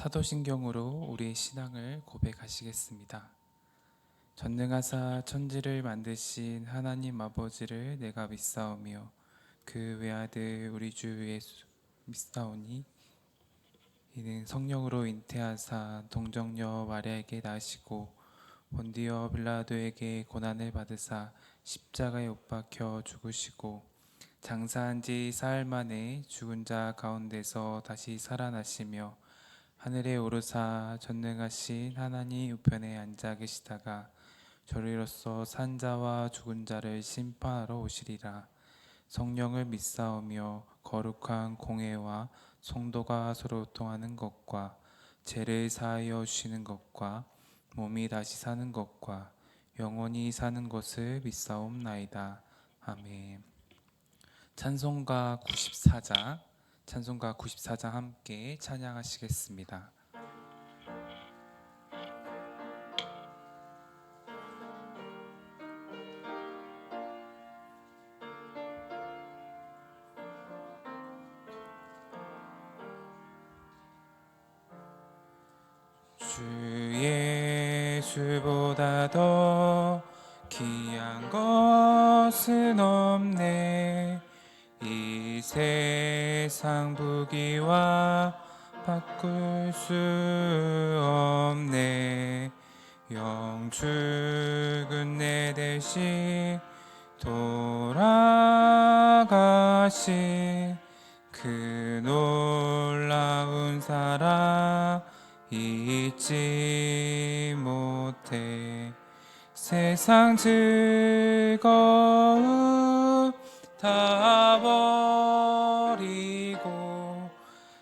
사도신경으로 우리의 신앙을 고백하시겠습니다. 전능하사 천지를 만드신 하나님 아버지를 내가 믿사오며 그 외아들 우리 주 예수 믿사오니 이는 성령으로 잉태하사 동정녀 마리아에게 나시고 본디오 빌라도에게 고난을 받으사 십자가에 못 박혀 죽으시고 장사한 지 사흘 만에 죽은 자 가운데서 다시 살아나시며 하늘에 오르사 전능하신 하나님 우편에 앉아 계시다가 저리로서 산 자와 죽은 자를 심판하러 오시리라. 성령을 믿사오며 거룩한 공회와 성도가 서로 통하는 것과 죄를 사하여 주시는 것과 몸이 다시 사는 것과 영원히 사는 것을 믿사옵나이다. 아멘. 찬송가 94장 함께 찬양하시겠습니다. 주 예수보다 더 귀한 것은 없네. 이 세상 부귀와 바꿀 수 없네. 영축은 내 대신 돌아가신 그 놀라운 사랑 잊지 못해. 세상 즐거움 다 버리고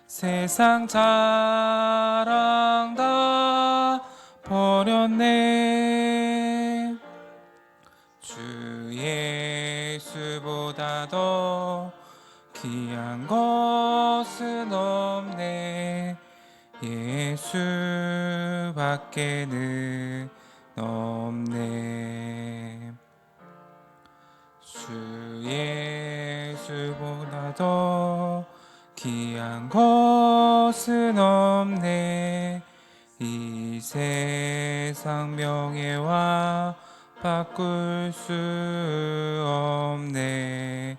세상 자랑 다 버렸네. 주 예수보다 더 귀한 것은 없네. 예수밖에는 없네. 주 예수보다 더 귀한 것은 없네. 이 세상 명예와 바꿀 수 없네.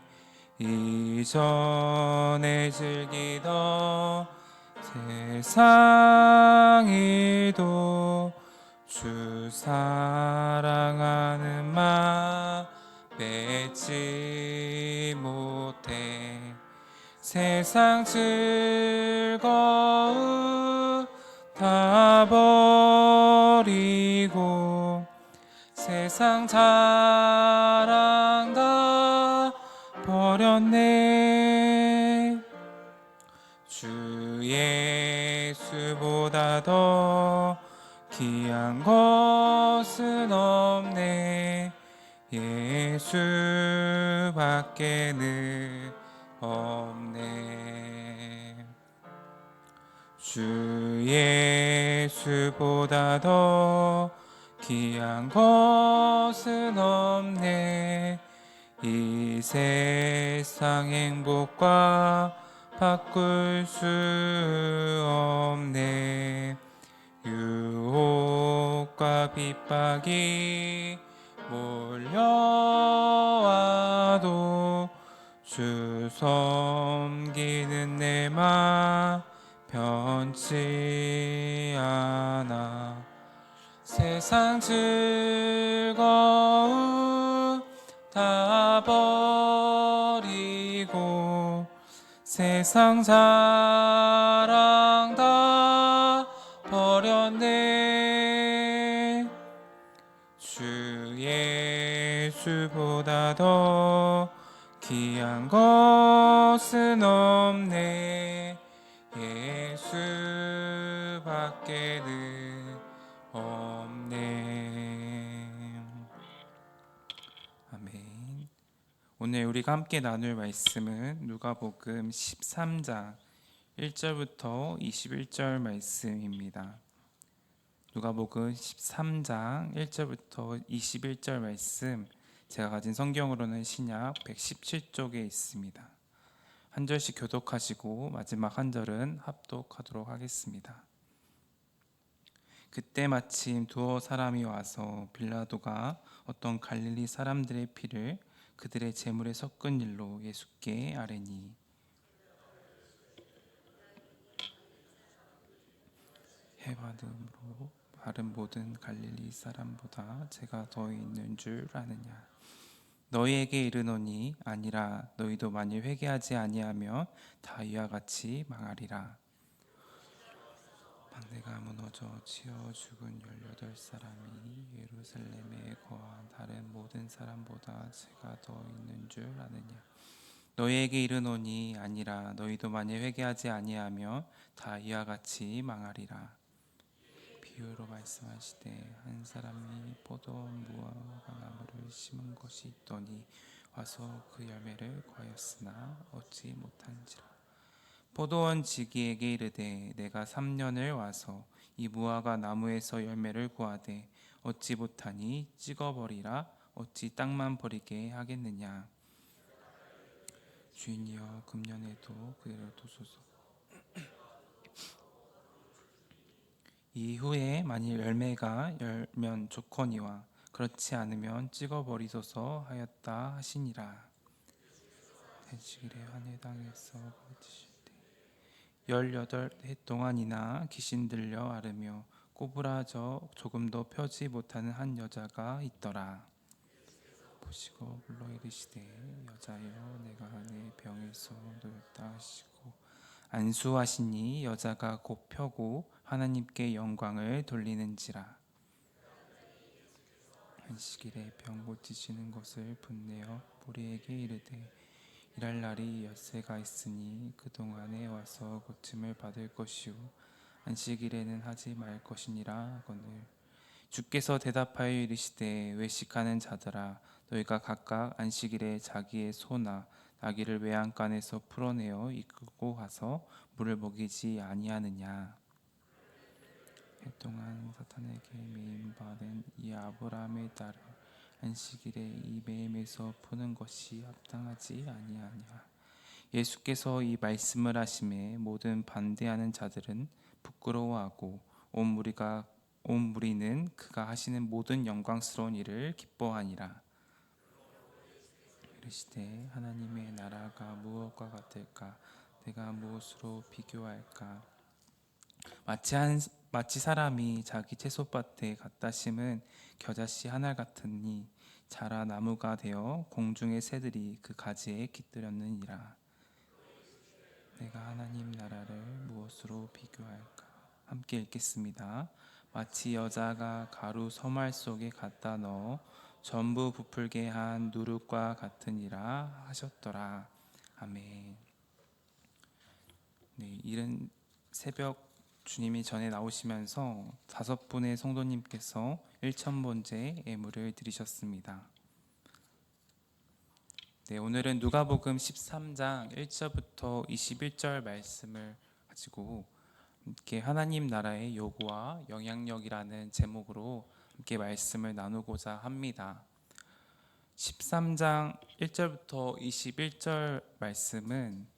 이전에 즐기던 세상 일도 주 사랑하는 마 맺지 못해. 세상 즐거움 다 버리고 세상 자랑 다 버렸네. 주 예수보다 더 귀한 것은 없네. 예수밖에는 없네. 주 예수보다 더 귀한 것은 없네. 이 세상 행복과 바꿀 수 없네. 유혹과 핍박이 몰려와도 주 섬기는 내 맘 변치 않아. 세상 즐거움 다 버리고 세상 자랑 다 버렸네. 주 예수보다 더 귀한 것은 없네. 예수밖에는 없네. 아멘. 오늘 우리가 함께 나눌 말씀은 누가복음 13장 1절부터 21절 말씀입니다. 누가복음 13장 1절부터 21절 말씀, 제가 가진 성경으로는 신약 117쪽에 있습니다. 한 절씩 교독하시고 마지막 한 절은 합독하도록 하겠습니다. 그때 마침 두어 사람이 와서 빌라도가 어떤 갈릴리 사람들의 피를 그들의 제물에 섞은 일로 예수께 아뢰니, 해받음으로 다른 모든 갈릴리 사람보다 제가 더 있는 줄 아느냐. 너희에게 이르노니 아니라 너희도 만일 회개하지 아니하면 다 이와 같이 망하리라. 방대가 무너져 치어 죽은 18사람이 예루살렘에 거한 다른 모든 사람보다 제가 더 있는 줄 아느냐. 너희에게 이르노니 아니라 너희도 만일 회개하지 아니하면 다 이와 같이 망하리라. 비유로 말씀하시되 한 사람이 포도원 무화과 나무를 심은 것이 있더니 와서 그 열매를 구하였으나 얻지 못한지라. 포도원 지기에게 이르되 내가 3년을 와서 이 무화과 나무에서 열매를 구하되 얻지 못하니 찍어버리라. 어찌 땅만 버리게 하겠느냐. 주인이여 금년에도 그대로 두소서. 이후에 만일 열매가 열면 좋거니와 그렇지 않으면 찍어버리소서 하였다 하시니라. 대식일에 한 해당에서 버티실 때 18해 동안이나 귀신 들려 앓으며 꼬부라져 조금도 펴지 못하는 한 여자가 있더라. 보시고 불러 이르시되 여자여 내가 내 병에서 놓였다 하시고 안수하시니 여자가 곧 펴고 하나님께 영광을 돌리는지라. 안식일에 병 고치시는 것을 분내어 무리에게 이르되 일할 날이 엿새가 있으니 그동안에 와서 고침을 받을 것이요 안식일에는 하지 말 것이니라 하거늘. 주께서 대답하여 이르시되 외식하는 자들아 너희가 각각 안식일에 자기의 소나 나귀를 외양간에서 풀어내어 이끌고 가서 물을 먹이지 아니하느냐. 해동안 사탄에게 매임받은 이 아브라함의 딸을 안식일에 이 매임에서 푸는 것이 합당하지 아니하냐. 예수께서 이 말씀을 하심에 모든 반대하는 자들은 부끄러워하고 온 무리는 그가 하시는 모든 영광스러운 일을 기뻐하니라. 이르시되 하나님의 나라가 무엇과 같을까? 내가 무엇으로 비교할까? 마치 사람이 자기 채소밭에 갖다 심은 겨자씨 하나 같으니 자라 나무가 되어 공중의 새들이 그 가지에 깃들였느니라. 내가 하나님 나라를 무엇으로 비교할까? 함께 읽겠습니다. 마치 여자가 가루 서말 속에 갖다 넣어 전부 부풀게 한 누룩과 같으니라 하셨더라. 아멘. 네, 이른 새벽 주님이 전에 나오시면서 5분의 성도님께서 1,000번째 예물을 드리셨습니다. 네, 오늘은 누가복음 13장 1절부터 21절 말씀을 가지고 함께 하나님 나라의 요구와 영향력이라는 제목으로 함께 말씀을 나누고자 합니다. 13장 1절부터 21절 말씀은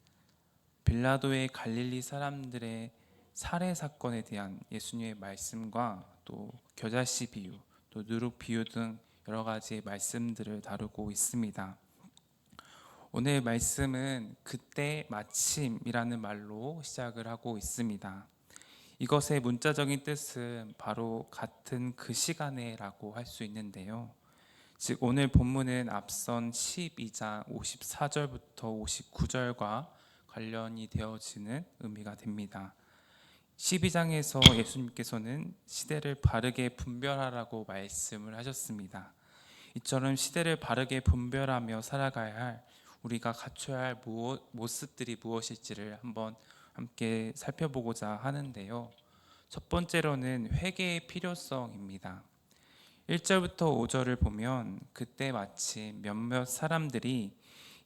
빌라도의 갈릴리 사람들의 살해 사건에 대한 예수님의 말씀과 또 겨자씨 비유, 또 누룩 비유 등 여러 가지의 말씀들을 다루고 있습니다. 오늘 말씀은 그때 마침이라는 말로 시작을 하고 있습니다. 이것의 문자적인 뜻은 바로 같은 그 시간에라고 할 수 있는데요. 즉 오늘 본문은 앞선 12장 54절부터 59절과 관련이 되어지는 의미가 됩니다. 12장에서 예수님께서는 시대를 바르게 분별하라고 말씀을 하셨습니다. 이처럼 시대를 바르게 분별하며 살아가야 할 우리가 갖춰야 할 모습들이 무엇일지를 한번 함께 살펴보고자 하는데요. 첫 번째로는 회개의 필요성입니다. 1절부터 5절을 보면 그때 마침 몇몇 사람들이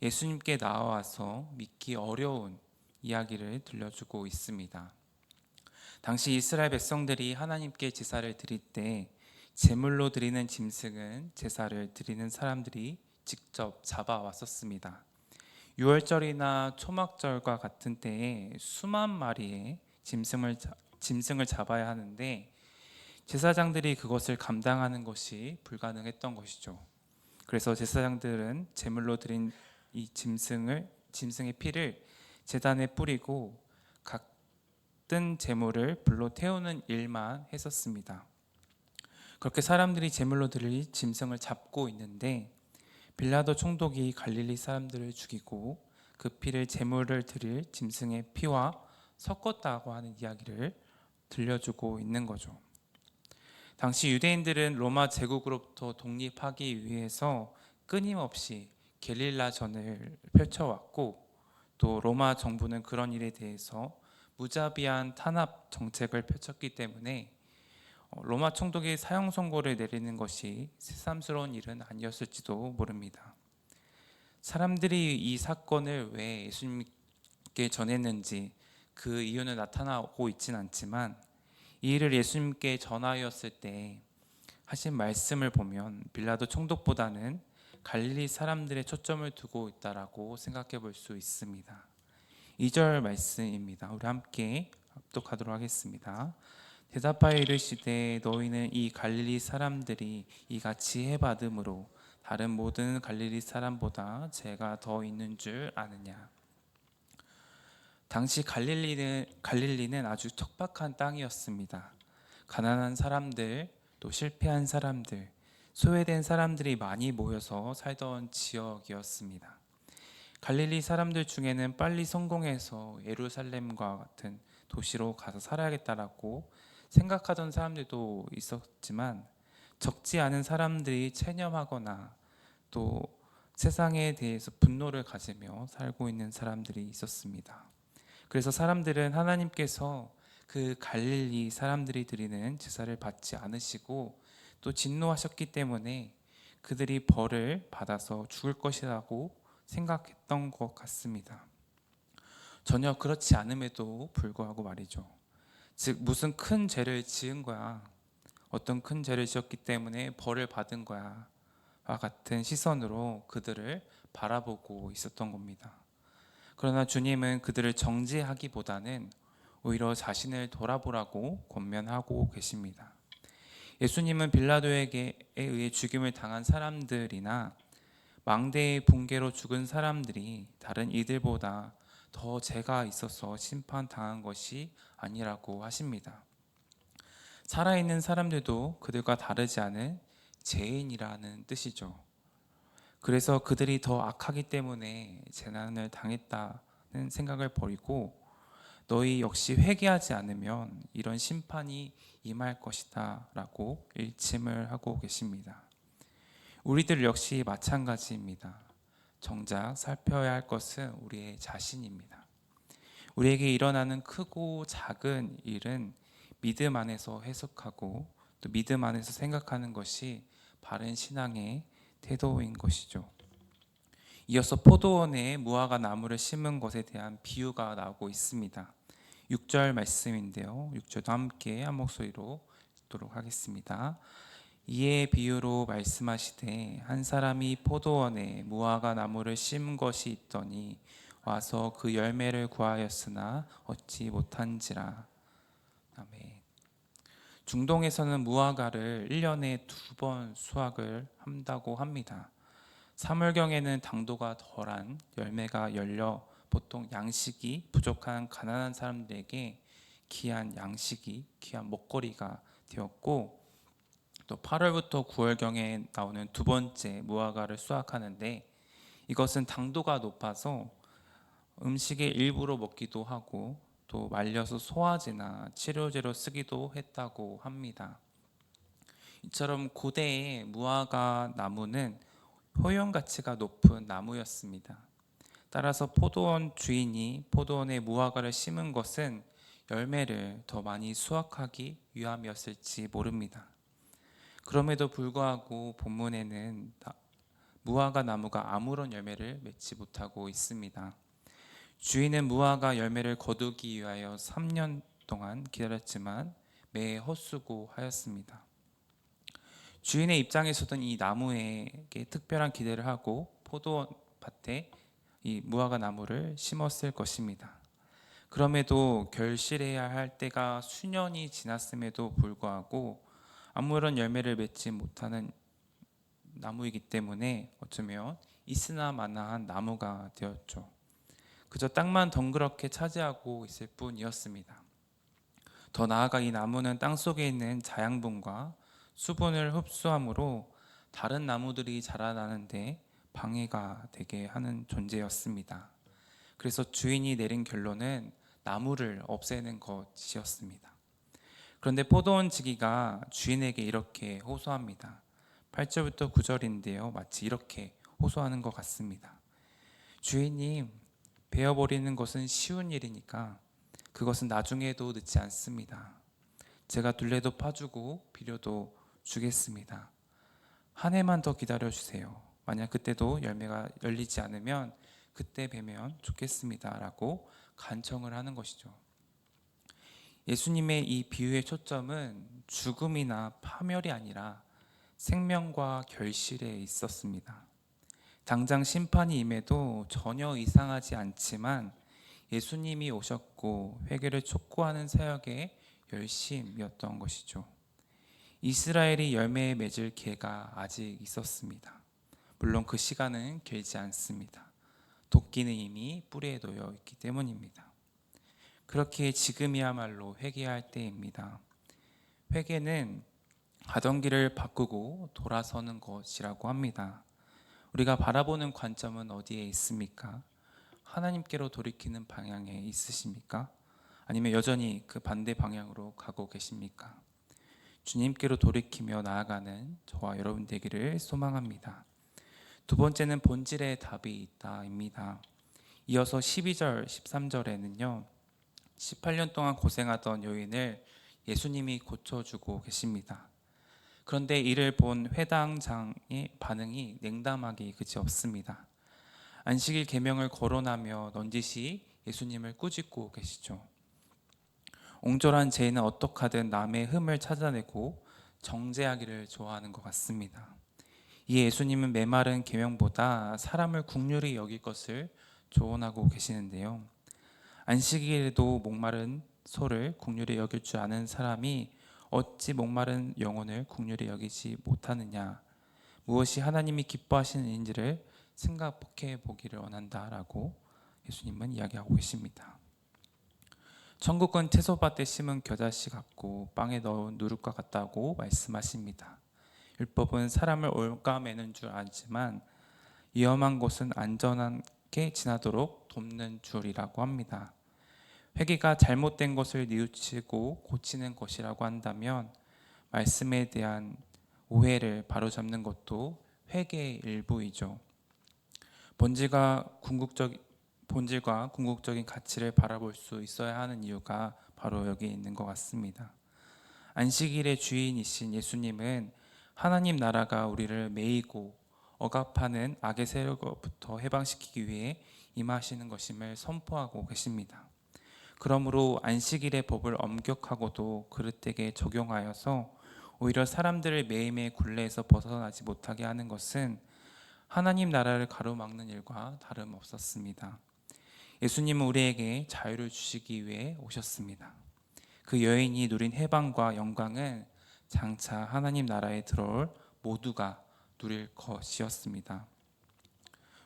예수님께 나와서 믿기 어려운 이야기를 들려주고 있습니다. 당시 이스라엘 백성들이 하나님께 제사를 드릴 때 제물로 드리는 짐승은 제사를 드리는 사람들이 직접 잡아왔었습니다. 유월절이나 초막절과 같은 때에 수만 마리의 짐승을 잡아야 하는데 제사장들이 그것을 감당하는 것이 불가능했던 것이죠. 그래서 제사장들은 제물로 드린 이 짐승의 피를 제단에 뿌리고 각든 제물을 불로 태우는 일만 했었습니다. 그렇게 사람들이 제물로 드릴 짐승을 잡고 있는데 빌라도 총독이 갈릴리 사람들을 죽이고 그 피를 제물을 드릴 짐승의 피와 섞었다고 하는 이야기를 들려주고 있는 거죠. 당시 유대인들은 로마 제국으로부터 독립하기 위해서 끊임없이 게릴라전을 펼쳐왔고, 또 로마 정부는 그런 일에 대해서 무자비한 탄압 정책을 펼쳤기 때문에 로마 총독이 사형 선고를 내리는 것이 새삼스러운 일은 아니었을지도 모릅니다. 사람들이 이 사건을 왜 예수님께 전했는지 그 이유는 나타나고 있진 않지만, 이 일을 예수님께 전하였을 때 하신 말씀을 보면 빌라도 총독보다는 갈릴리 사람들의 초점을 두고 있다라고 생각해 볼 수 있습니다. 2절 말씀입니다. 우리 함께 합독하도록 하겠습니다. 대답하여 이르시되 너희는 이 갈릴리 사람들이 이같이 해받음으로 다른 모든 갈릴리 사람보다 죄가 더 있는 줄 아느냐. 당시 갈릴리는 아주 척박한 땅이었습니다. 가난한 사람들, 또 실패한 사람들, 소외된 사람들이 많이 모여서 살던 지역이었습니다. 갈릴리 사람들 중에는 빨리 성공해서 예루살렘과 같은 도시로 가서 살아야겠다라고 생각하던 사람들도 있었지만, 적지 않은 사람들이 체념하거나 또 세상에 대해서 분노를 가지며 살고 있는 사람들이 있었습니다. 그래서 사람들은 하나님께서 그 갈릴리 사람들이 드리는 제사를 받지 않으시고 또 진노하셨기 때문에 그들이 벌을 받아서 죽을 것이라고 생각했던 것 같습니다. 전혀 그렇지 않음에도 불구하고 말이죠. 즉 무슨 큰 죄를 지은 거야, 어떤 큰 죄를 지었기 때문에 벌을 받은 거야 와 같은 시선으로 그들을 바라보고 있었던 겁니다. 그러나 주님은 그들을 정죄하기보다는 오히려 자신을 돌아보라고 권면하고 계십니다. 예수님은 빌라도에게 의해 죽임을 당한 사람들이나 망대의 붕괴로 죽은 사람들이 다른 이들보다 더 죄가 있어서 심판당한 것이 아니라고 하십니다. 살아있는 사람들도 그들과 다르지 않은 죄인이라는 뜻이죠. 그래서 그들이 더 악하기 때문에 재난을 당했다는 생각을 버리고 너희 역시 회개하지 않으면 이런 심판이 임할 것이다 라고 일침을 하고 계십니다. 우리들 역시 마찬가지입니다. 정작 살펴야 할 것은 우리의 자신입니다. 우리에게 일어나는 크고 작은 일은 믿음 안에서 해석하고 또 믿음 안에서 생각하는 것이 바른 신앙의 태도인 것이죠. 이어서 포도원에 무화과 나무를 심은 것에 대한 비유가 나오고 있습니다. 6절 말씀인데요. 6절도 함께 한 목소리로 읽도록 하겠습니다. 이에 비유로 말씀하시되 한 사람이 포도원에 무화과 나무를 심은 것이 있더니 와서 그 열매를 구하였으나 얻지 못한지라. 아멘. 중동에서는 무화과를 1년에 2번 수확을 한다고 합니다. 3월경에는 당도가 덜한 열매가 열려 보통 양식이 부족한 가난한 사람들에게 귀한 양식이, 귀한 먹거리가 되었고, 또 8월부터 9월경에 나오는 두 번째 무화과를 수확하는데, 이것은 당도가 높아서 음식의 일부로 먹기도 하고 또 말려서 소화제나 치료제로 쓰기도 했다고 합니다. 이처럼 고대의 무화과 나무는 효용 가치가 높은 나무였습니다. 따라서 포도원 주인이 포도원에 무화과를 심은 것은 열매를 더 많이 수확하기 위함이었을지 모릅니다. 그럼에도 불구하고 본문에는 무화과 나무가 아무런 열매를 맺지 못하고 있습니다. 주인은 무화과 열매를 거두기 위하여 3년 동안 기다렸지만 매해 헛수고하였습니다. 주인의 입장에서는 이 나무에게 특별한 기대를 하고 포도밭에 이 무화과 나무를 심었을 것입니다. 그럼에도 결실해야 할 때가 수년이 지났음에도 불구하고 아무런 열매를 맺지 못하는 나무이기 때문에 어쩌면 있으나 마나한 나무가 되었죠. 그저 땅만 덩그렇게 차지하고 있을 뿐이었습니다. 더 나아가 이 나무는 땅 속에 있는 자양분과 수분을 흡수함으로 다른 나무들이 자라나는데 방해가 되게 하는 존재였습니다. 그래서 주인이 내린 결론은 나무를 없애는 것이었습니다. 그런데 포도원 지기가 주인에게 이렇게 호소합니다. 8절부터 9절인데요. 마치 이렇게 호소하는 것 같습니다. 주인님, 베어버리는 것은 쉬운 일이니까 그것은 나중에도 늦지 않습니다. 제가 둘레도 파주고 비료도 주겠습니다. 한 해만 더 기다려 주세요. 만약 그때도 열매가 열리지 않으면 그때 뵈면 좋겠습니다. 라고 간청을 하는 것이죠. 예수님의 이 비유의 초점은 죽음이나 파멸이 아니라 생명과 결실에 있었습니다. 당장 심판이 임해도 전혀 이상하지 않지만 예수님이 오셨고 회개를 촉구하는 사역의 열심이었던 것이죠. 이스라엘이 열매에 맺을 기회가 아직 있었습니다. 물론 그 시간은 길지 않습니다. 도끼는 이미 뿌리에 놓여 있기 때문입니다. 그렇게 지금이야말로 회개해야 할 때입니다. 회개는 가던 길을 바꾸고 돌아서는 것이라고 합니다. 우리가 바라보는 관점은 어디에 있습니까? 하나님께로 돌이키는 방향에 있으십니까? 아니면 여전히 그 반대 방향으로 가고 계십니까? 주님께로 돌이키며 나아가는 저와 여러분 되기를 소망합니다. 두 번째는 본질의 답이 있다입니다. 이어서 12절, 13절에는요. 18년 동안 고생하던 여인을 예수님이 고쳐주고 계십니다. 그런데 이를 본 회당장의 반응이 냉담하기 그지 없습니다. 안식일 계명을 거론하며 넌지시 예수님을 꾸짖고 계시죠. 옹졸한 죄인은 어떻게 하든 남의 흠을 찾아내고 정죄하기를 좋아하는 것 같습니다. 이 예수님은 메마른 계명보다 사람을 긍휼히 여길 것을 조언하고 계시는데요. 안식일에도 목마른 소를 긍휼히 여길 줄 아는 사람이 어찌 목마른 영혼을 긍휼히 여기지 못하느냐. 무엇이 하나님이 기뻐하시는 일인지를 생각해 보기를 원한다라고 예수님은 이야기하고 계십니다. 천국은 채소밭에 심은 겨자씨 같고 빵에 넣은 누룩과 같다고 말씀하십니다. 율법은 사람을 올가매는 줄 알지만 위험한 곳은 안전하게 지나도록 돕는 줄이라고 합니다. 회개가 잘못된 것을 뉘우치고 고치는 것이라고 한다면 말씀에 대한 오해를 바로잡는 것도 회개의 일부이죠. 본질과 궁극적인 가치를 바라볼 수 있어야 하는 이유가 바로 여기에 있는 것 같습니다. 안식일의 주인이신 예수님은 하나님 나라가 우리를 매이고 억압하는 악의 세력으로부터 해방시키기 위해 임하시는 것임을 선포하고 계십니다. 그러므로 안식일의 법을 엄격하고도 그릇되게 적용하여서 오히려 사람들을 매임의 굴레에서 벗어나지 못하게 하는 것은 하나님 나라를 가로막는 일과 다름없었습니다. 예수님은 우리에게 자유를 주시기 위해 오셨습니다. 그 여인이 누린 해방과 영광은 장차 하나님 나라에 들어올 모두가 누릴 것이었습니다.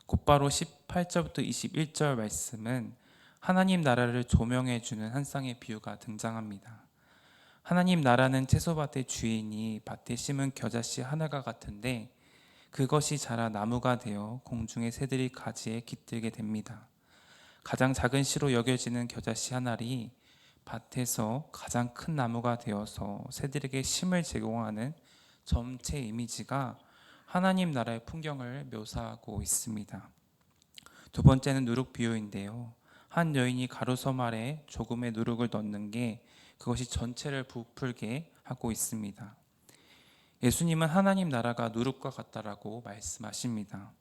곧바로 18절부터 21절 말씀은 하나님 나라를 조명해 주는 한 쌍의 비유가 등장합니다. 하나님 나라는 채소밭의 주인이 밭에 심은 겨자씨 하나가 같은데 그것이 자라 나무가 되어 공중의 새들이 가지에 깃들게 됩니다. 가장 작은 씨로 여겨지는 겨자씨 한 알이 밭에서 가장 큰 나무가 되어서 새들에게 쉼을 제공하는 전체 이미지가 하나님 나라의 풍경을 묘사하고 있습니다. 두 번째는 누룩 비유인데요. 한 여인이 가루섬 아래 조금의 누룩을 넣는 게 그것이 전체를 부풀게 하고 있습니다. 예수님은 하나님 나라가 누룩과 같다라고 말씀하십니다.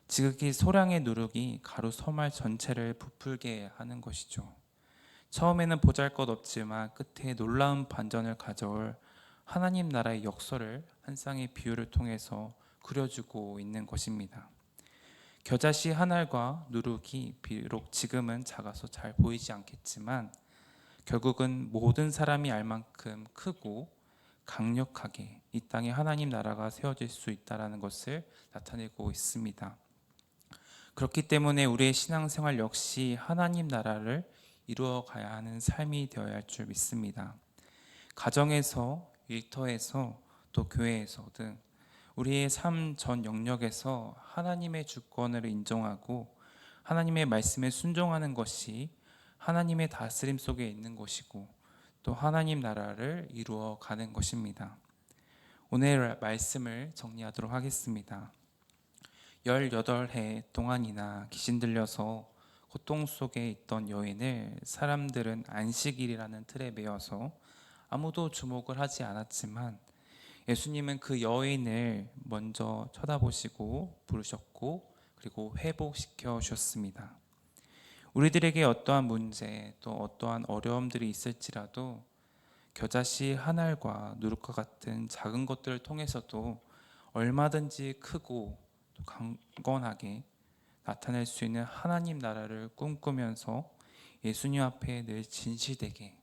지극히 소량의 누룩이 가루 섬알 전체를 부풀게 하는 것이죠. 처음에는 보잘것없지만 끝에 놀라운 반전을 가져올 하나님 나라의 역설을 한 쌍의 비유를 통해서 그려주고 있는 것입니다. 겨자씨 한 알과 누룩이 비록 지금은 작아서 잘 보이지 않겠지만 결국은 모든 사람이 알 만큼 크고 강력하게 이 땅에 하나님 나라가 세워질 수 있다라는 것을 나타내고 있습니다. 그렇기 때문에 우리의 신앙생활 역시 하나님 나라를 이루어 가야 하는 삶이 되어야 할 줄 믿습니다. 가정에서, 일터에서, 또 교회에서 등 우리의 삶 전 영역에서 하나님의 주권을 인정하고 하나님의 말씀에 순종하는 것이 하나님의 다스림 속에 있는 것이고 또 하나님 나라를 이루어 가는 것입니다. 오늘 말씀을 정리하도록 하겠습니다. 18해 동안이나 귀신 들려서 고통 속에 있던 여인을 사람들은 안식일이라는 틀에 매여서 아무도 주목을 하지 않았지만 예수님은 그 여인을 먼저 쳐다보시고 부르셨고 그리고 회복시켜 주셨습니다. 우리들에게 어떠한 문제 또 어떠한 어려움들이 있을지라도 겨자씨 한 알과 누룩과 같은 작은 것들을 통해서도 얼마든지 크고 또 강건하게 나타낼 수 있는 하나님 나라를 꿈꾸면서 예수님 앞에 늘 진실되게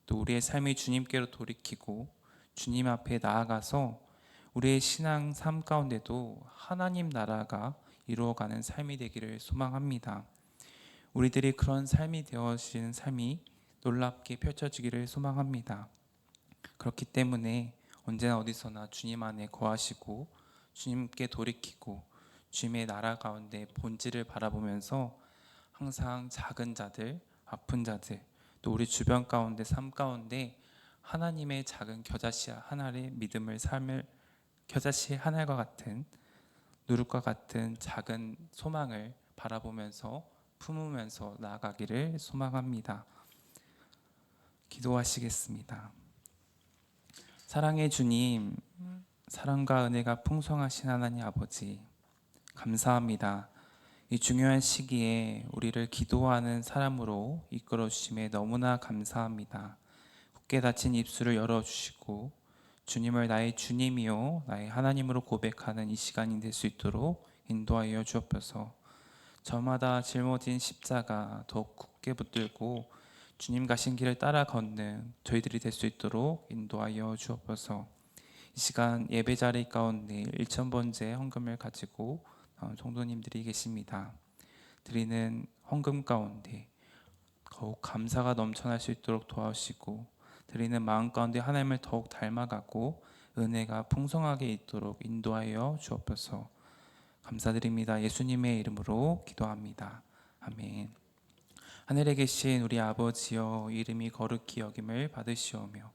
또 우리의 삶이 주님께로 돌이키고 주님 앞에 나아가서 우리의 신앙 삶 가운데도 하나님 나라가 이루어가는 삶이 되기를 소망합니다. 우리들이 그런 삶이 되어지는 삶이 놀랍게 펼쳐지기를 소망합니다. 그렇기 때문에 언제나 어디서나 주님 안에 거하시고 주님께 돌이키고 주님의 나라 가운데 본질을 바라보면서 항상 작은 자들, 아픈 자들, 또 우리 주변 가운데 삶 가운데 하나님의 작은 겨자씨 하나의 믿음을 삶을 겨자씨 하나과 같은 누룩과 같은 작은 소망을 바라보면서 품으면서 나아가기를 소망합니다. 기도하시겠습니다. 사랑의 주님, 사랑과 은혜가 풍성하신 하나님 아버지, 감사합니다. 이 중요한 시기에 우리를 기도하는 사람으로 이끌어 주심에 너무나 감사합니다. 굳게 닫힌 입술을 열어주시고 주님을 나의 주님이요 나의 하나님으로 고백하는 이 시간이 될 수 있도록 인도하여 주옵소서. 저마다 짊어진 십자가 더욱 굳게 붙들고 주님 가신 길을 따라 걷는 저희들이 될 수 있도록 인도하여 주옵소서. 이 시간 예배 자리 가운데 1,000번째 헌금을 가지고 성도님들이 계십니다. 드리는 헌금 가운데 더욱 감사가 넘쳐날 수 있도록 도와주시고 드리는 마음 가운데 하나님을 더욱 닮아가고 은혜가 풍성하게 있도록 인도하여 주옵소서. 감사드립니다. 예수님의 이름으로 기도합니다. 아멘. 하늘에 계신 우리 아버지여, 이름이 거룩히 여김을 받으시오며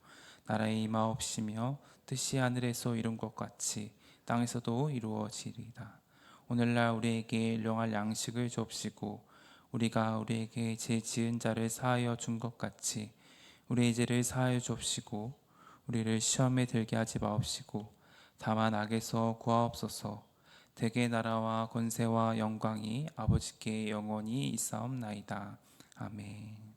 나라의 임하옵시며 뜻이 하늘에서 이룬 것 같이 땅에서도 이루어지리이다. 오늘날 우리에게 일용할 양식을 주옵시고 우리가 우리에게 죄 지은 자를 사하여 준 것 같이 우리의 죄를 사하여 주옵시고 우리를 시험에 들게 하지 마옵시고 다만 악에서 구하옵소서. 대개 나라와 권세와 영광이 아버지께 영원히 있사옵나이다. 아멘.